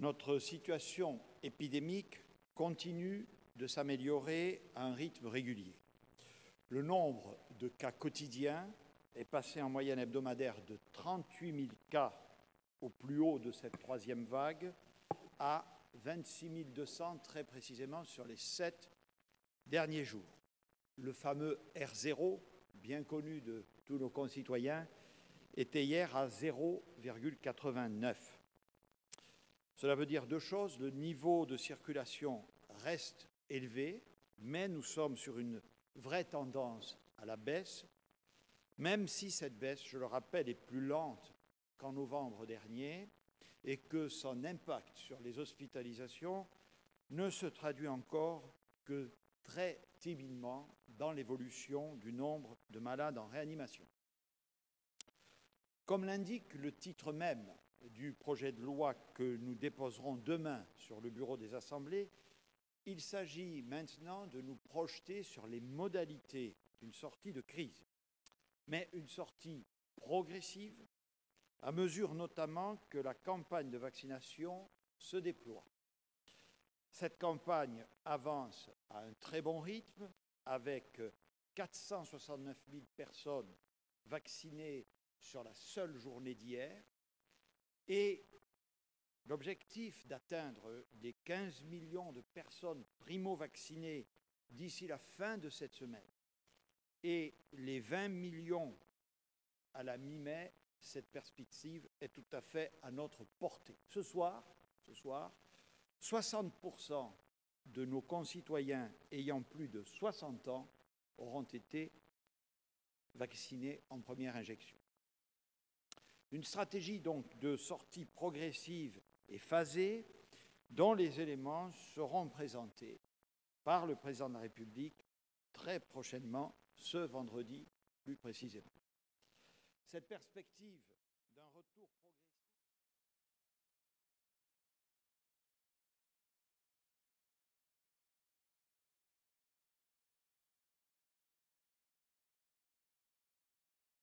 Notre situation épidémique continue de s'améliorer à un rythme régulier. Le nombre de cas quotidiens est passé en moyenne hebdomadaire de 38 000 cas au plus haut de cette troisième vague à 26 200 très précisément sur les 7 derniers jours. Le fameux R0, bien connu de tous nos concitoyens, était hier à 0,89. Cela veut dire deux choses. Le niveau de circulation reste élevé, mais nous sommes sur une vraie tendance à la baisse, même si cette baisse, je le rappelle, est plus lente qu'en novembre dernier et que son impact sur les hospitalisations ne se traduit encore que très timidement dans l'évolution du nombre de malades en réanimation. Comme l'indique le titre même du projet de loi que nous déposerons demain sur le bureau des assemblées, il s'agit maintenant de nous projeter sur les modalités d'une sortie de crise, mais une sortie progressive, à mesure notamment que la campagne de vaccination se déploie. Cette campagne avance à un très bon rythme, avec 469 000 personnes vaccinées sur la seule journée d'hier, et l'objectif d'atteindre les 15 millions de personnes primo-vaccinées d'ici la fin de cette semaine et les 20 millions à la mi-mai, cette perspective est tout à fait à notre portée. Ce soir, 60% de nos concitoyens ayant plus de 60 ans auront été vaccinés en première injection. Une stratégie donc de sortie progressive et phasée dont les éléments seront présentés par le président de la République très prochainement, ce vendredi plus précisément. Cette perspective d'un retour progressif